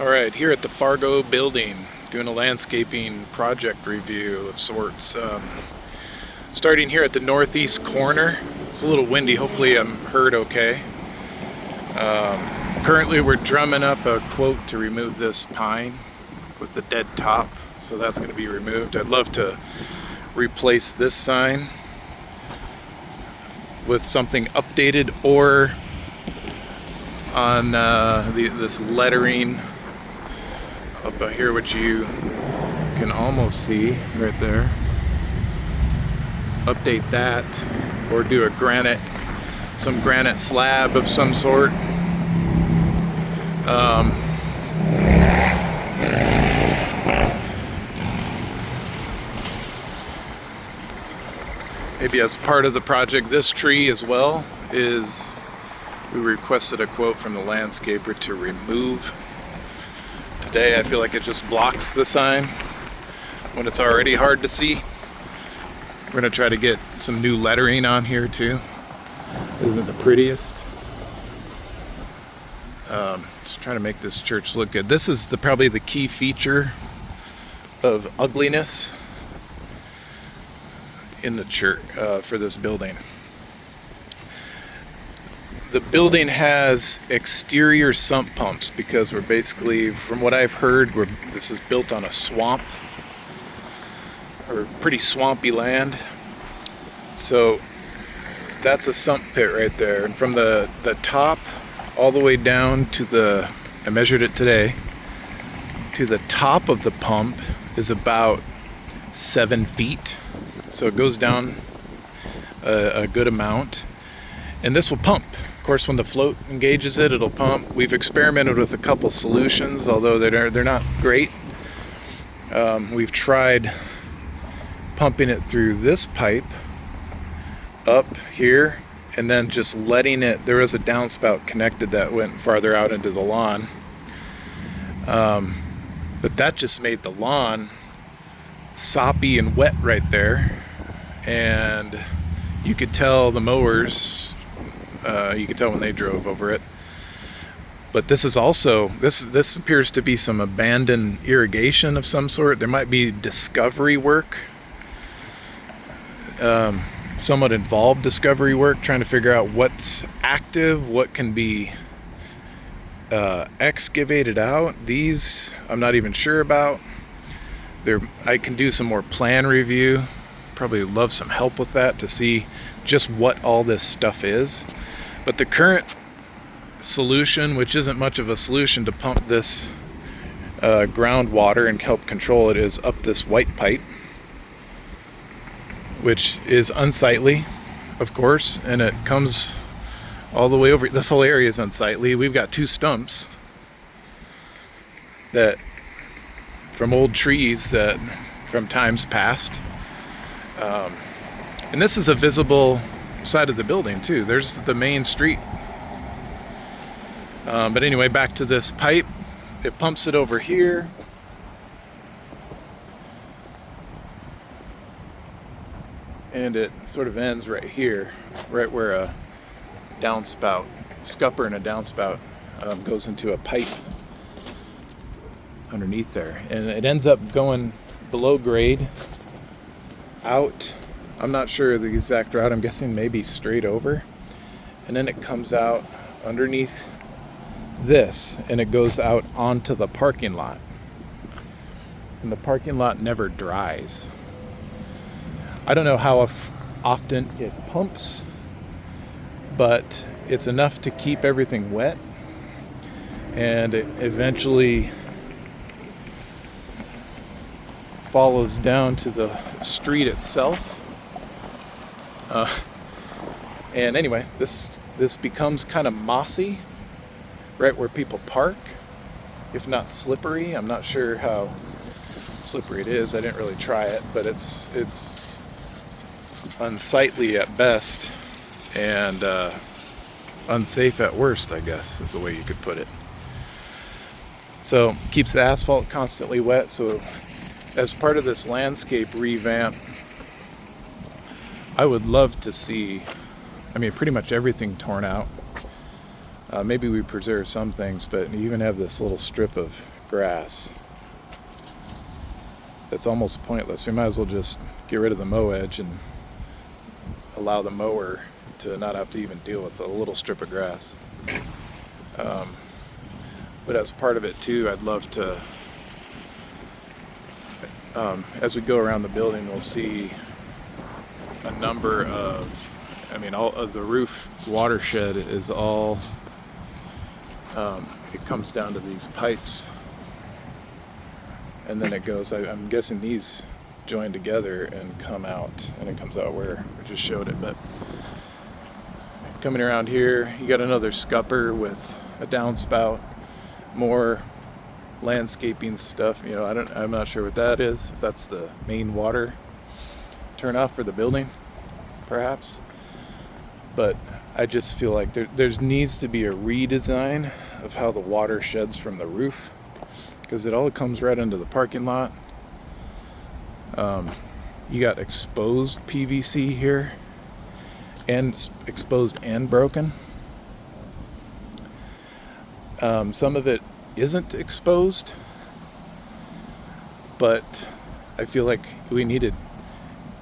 Alright, here at the Fargo building, doing a landscaping project review of sorts. Starting here at the northeast corner. It's a little windy, hopefully I'm heard okay. Currently we're drumming up a quote to remove this pine with the dead top, so that's going to be removed. I'd love to replace this sign with something updated, or on this lettering up here, which you can almost see right there. Update that, or do some granite slab of some sort. Maybe as part of the project, this tree as well we requested a quote from the landscaper to remove. Today I feel like it just blocks the sign when it's already hard to see. We're going to try to get some new lettering on here too. Isn't the prettiest? Just trying to make this church look good. This is probably the key feature of ugliness in the church for this building. The building has exterior sump pumps because we're basically, from what I've heard, this is built on a swamp, or pretty swampy land. So that's a sump pit right there, and from the top all the way down to I measured it today, to the top of the pump is about 7 feet. So it goes down a good amount, and this will pump. Of course, when the float engages it, it'll pump. We've experimented with a couple solutions, although they're not great. We've tried pumping it through this pipe up here, and then just letting it. There was a downspout connected that went farther out into the lawn, but that just made the lawn soppy and wet right there, and you could tell the mowers. You could tell when they drove over it. But this is also, this appears to be some abandoned irrigation of some sort. There might be discovery work, somewhat involved discovery work, trying to figure out what's active, what can be excavated out. These I'm not even sure about. I can do some more plan review. Probably love some help with that to see just what all this stuff is. But the current solution, which isn't much of a solution to pump this groundwater and help control it, is up this white pipe, which is unsightly, of course, and it comes all the way over. This whole area is unsightly. We've got 2 stumps that from old trees that from times past, and this is a visible side of the building too. There's the main street. But anyway, back to this pipe. It pumps it over here. And it sort of ends right here, right where a downspout, scupper and a downspout goes into a pipe underneath there. And it ends up going below grade out. I'm not sure the exact route. I'm guessing maybe straight over. And then it comes out underneath this, and it goes out onto the parking lot. And the parking lot never dries. I don't know how often it pumps, but it's enough to keep everything wet. And it eventually follows down to the street itself. And anyway, this becomes kind of mossy right where people park, if not slippery. I'm not sure how slippery it is. I didn't really try it, but it's unsightly at best, and unsafe at worst, I guess is the way you could put it. So keeps the asphalt constantly wet. So as part of this landscape revamp, I would love to see, pretty much everything torn out. Maybe we preserve some things, but you even have this little strip of grass that's almost pointless. We might as well just get rid of the mow edge and allow the mower to not have to even deal with a little strip of grass. But as part of it too, I'd love to, as we go around the building, we'll see a number of, all of the roof watershed is all, it comes down to these pipes, and then it goes, I'm guessing these join together and come out, and it comes out where I just showed it. But coming around here, you got another scupper with a downspout, more landscaping stuff. I'm not sure what that is, if that's the main water turnoff for the building, perhaps. But I just feel like there needs to be a redesign of how the water sheds from the roof, because it all comes right into the parking lot. You got exposed PVC here, and exposed and broken. Some of it isn't exposed, but I feel like we need to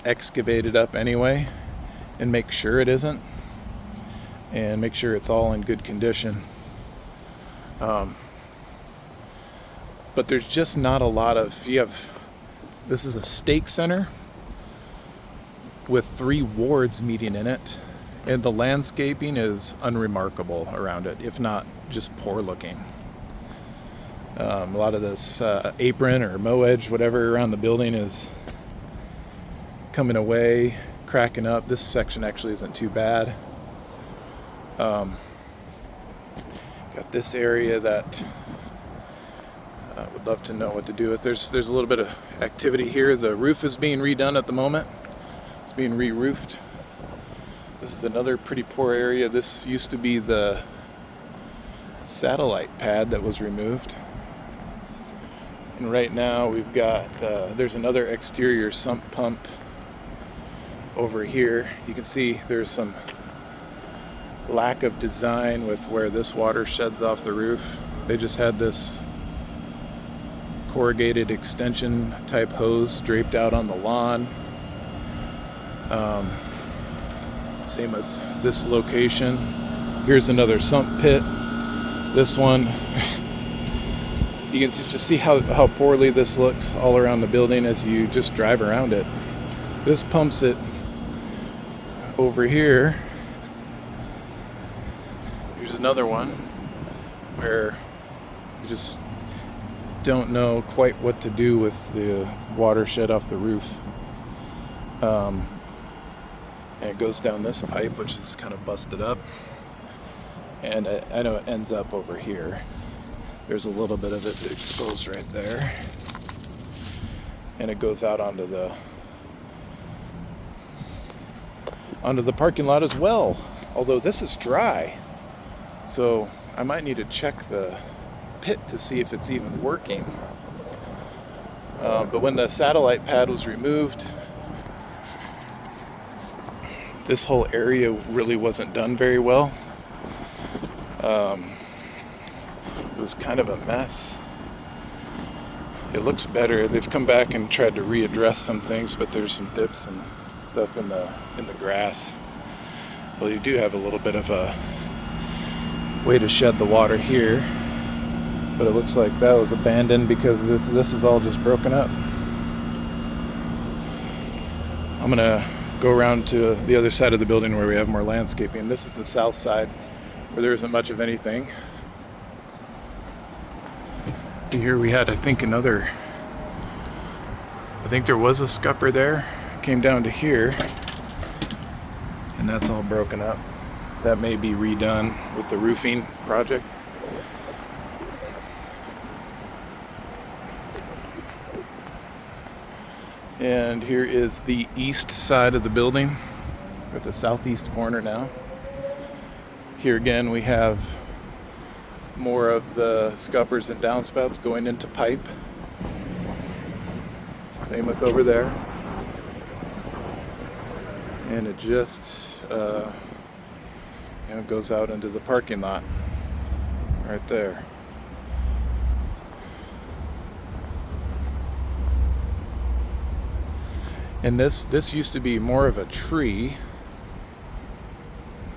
excavate it up anyway and make sure it isn't, and make sure it's all in good condition. But there's just not a lot of, this is a stake center with 3 wards meeting in it, and the landscaping is unremarkable around it, if not just poor looking. A lot of this apron or mow edge, whatever, around the building is coming away, cracking up. This section actually isn't too bad. Got this area that I would love to know what to do with. There's a little bit of activity here. The roof is being redone at the moment. It's being re-roofed. This is another pretty poor area. This used to be the satellite pad that was removed. And right now we've got, there's another exterior sump pump over here. You can see there's some lack of design with where this water sheds off the roof. They just had this corrugated extension type hose draped out on the lawn. Same with this location. Here's another sump pit. This one, you can just see how poorly this looks all around the building as you just drive around it. This pumps it over here. Here's another one where you just don't know quite what to do with the water shed off the roof. And it goes down this pipe, which is kind of busted up. And I know it ends up over here. There's a little bit of it exposed right there. And it goes out onto the parking lot as well. Although this is dry. So I might need to check the pit to see if it's even working. But when the satellite pad was removed, this whole area really wasn't done very well. It was kind of a mess. It looks better. They've come back and tried to readdress some things, but there's some dips and stuff in the grass. Well, you do have a little bit of a way to shed the water here, but it looks like that was abandoned because this is all just broken up. I'm gonna go around to the other side of the building where we have more landscaping. This is the south side where there isn't much of anything. See, here we had, I think there was a scupper there, came down to here, and that's all broken up. That may be redone with the roofing project. And here is the east side of the building. We're at the southeast corner now. Here again we have more of the scuppers and downspouts going into pipe. Same with over there. And it just goes out into the parking lot. right there. And this used to be more of a tree,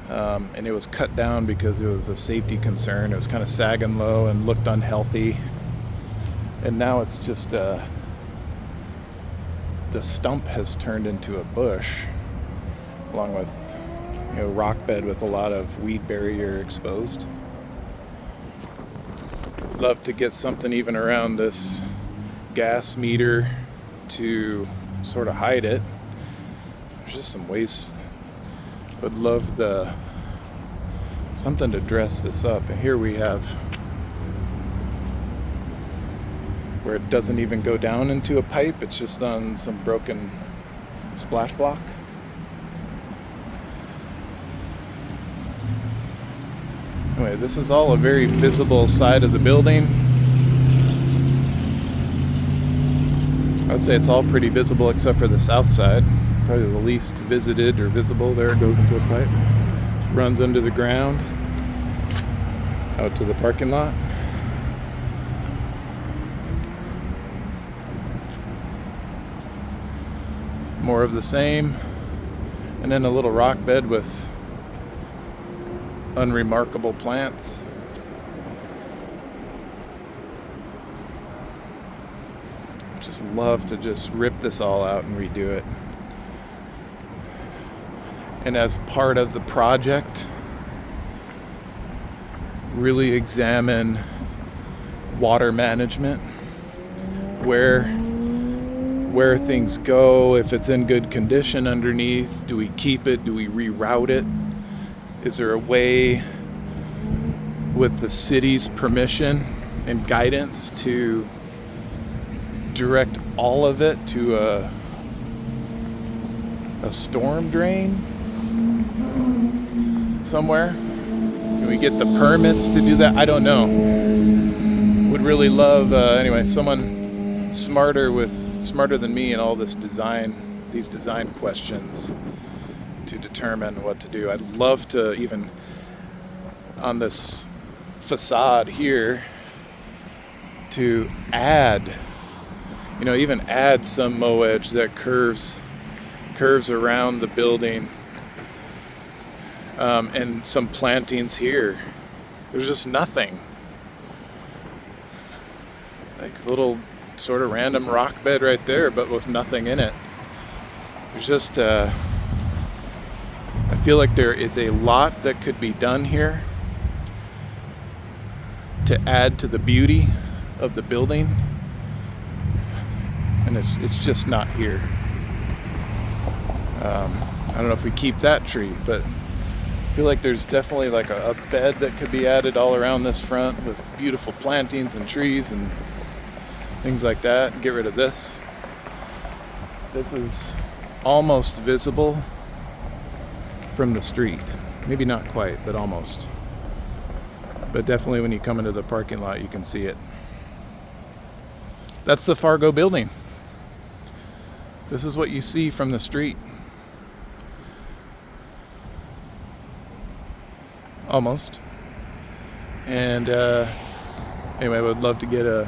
and it was cut down because it was a safety concern. It was kind of sagging low and looked unhealthy. And now it's just the stump has turned into a bush, along with rock bed with a lot of weed barrier exposed. Love to get something even around this gas meter to sort of hide it. There's just some ways. Would love something to dress this up. And here we have where it doesn't even go down into a pipe. It's just on some broken splash block. Anyway, this is all a very visible side of the building. I'd say it's all pretty visible except for the south side. Probably the least visited or visible. There it goes into a pipe. Just runs under the ground out to the parking lot. More of the same. And then a little rock bed with unremarkable plants. Just love to just rip this all out and redo it. And as part of the project, really examine water management, where things go, if it's in good condition underneath, do we keep it, do we reroute it? Is there a way with the city's permission and guidance to direct all of it to a storm drain somewhere? Can we get the permits to do that? I don't know. Would really love anyway, someone smarter than me in all these design questions to determine what to do. I'd love to even on this facade here to add some mow edge that curves around the building, and some plantings here. There's just nothing. Like a little sort of random rock bed right there, but with nothing in it. There's just, I feel like there is a lot that could be done here to add to the beauty of the building. And it's just not here. I don't know if we keep that tree, but I feel like there's definitely like a bed that could be added all around this front with beautiful plantings and trees and things like that. Get rid of this. This is almost visible from the street. Maybe not quite, but almost. But definitely when you come into the parking lot, you can see it. That's the Fargo building. This is what you see from the street. Almost. And anyway, I would love to get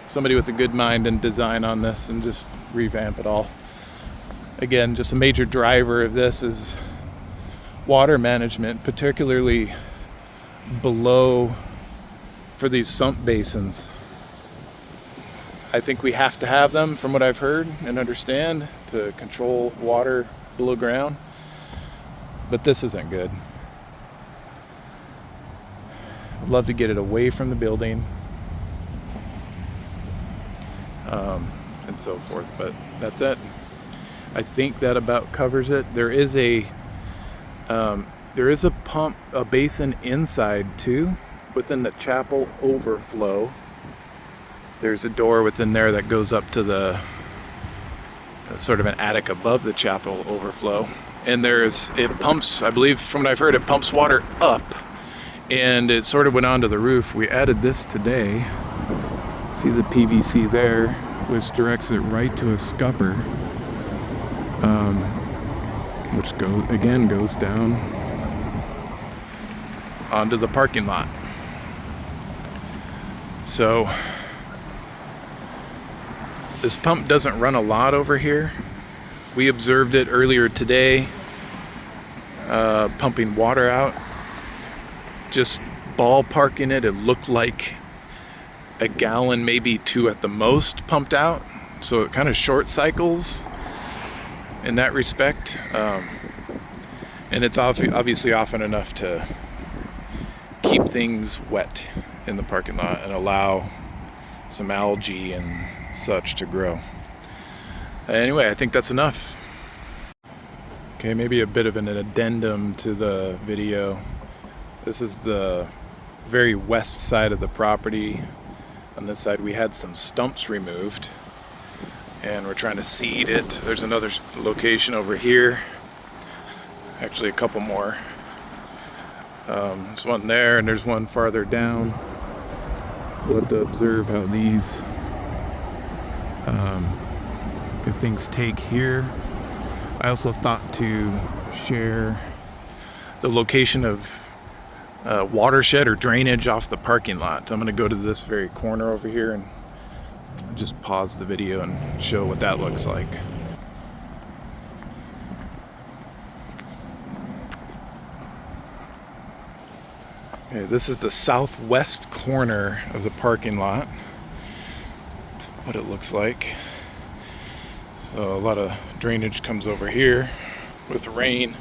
somebody with a good mind and design on this and just revamp it all. Again, just a major driver of this is water management, particularly below for these sump basins. I think we have to have them, from what I've heard and understand, to control water below ground. But this isn't good. I'd love to get it away from the building, and so forth. But that's it. I think that about covers it. There is a pump, a basin inside too, within the chapel overflow. There's a door within there that goes up to the sort of an attic above the chapel overflow. And it pumps, I believe from what I've heard, it pumps water up. And it sort of went onto the roof. We added this today. See the PVC there, which directs it right to a scupper, which goes down onto the parking lot. So this pump doesn't run a lot over here. We observed it earlier today, pumping water out. Just ballparking it, it looked like a gallon, maybe 2 at the most, pumped out. So it kind of short cycles in that respect. And it's obviously often enough to keep things wet in the parking lot and allow some algae and such to grow. Anyway, I think that's enough. Okay, maybe a bit of an addendum to the video. This is the very west side of the property. On this side we had some stumps removed and we're trying to seed it. There's another location over here, actually a couple more. There's one there and there's one farther down. We'll have to observe how these, if things take here. I also thought to share the location of watershed or drainage off the parking lot. I'm going to go to this very corner over here and just pause the video and show what that looks like. Okay, this is the southwest corner of the parking lot, what it looks like. So a lot of drainage comes over here with rain.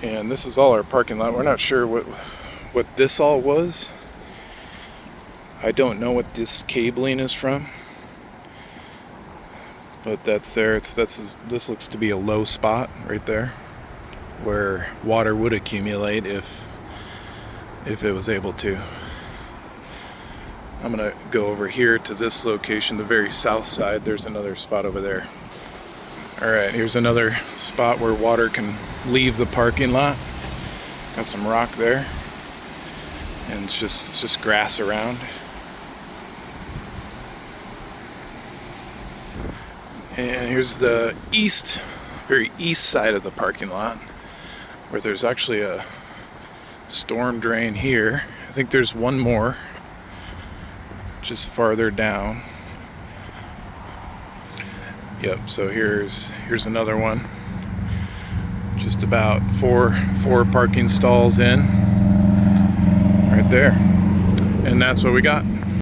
And this is all our parking lot. We're not sure what this all was. I don't know what this cabling is from. But that's there. This looks to be a low spot right there where water would accumulate if it was able to. I'm gonna go over here to this location, the very south side. There's another spot over there. Alright, here's another spot where water can leave the parking lot. Got some rock there. And it's just grass around. And here's the very east side of the parking lot, where there's actually a storm drain here. I think there's one more just farther down. Yep, so here's another one. Just about four parking stalls in. Right there. And that's what we got.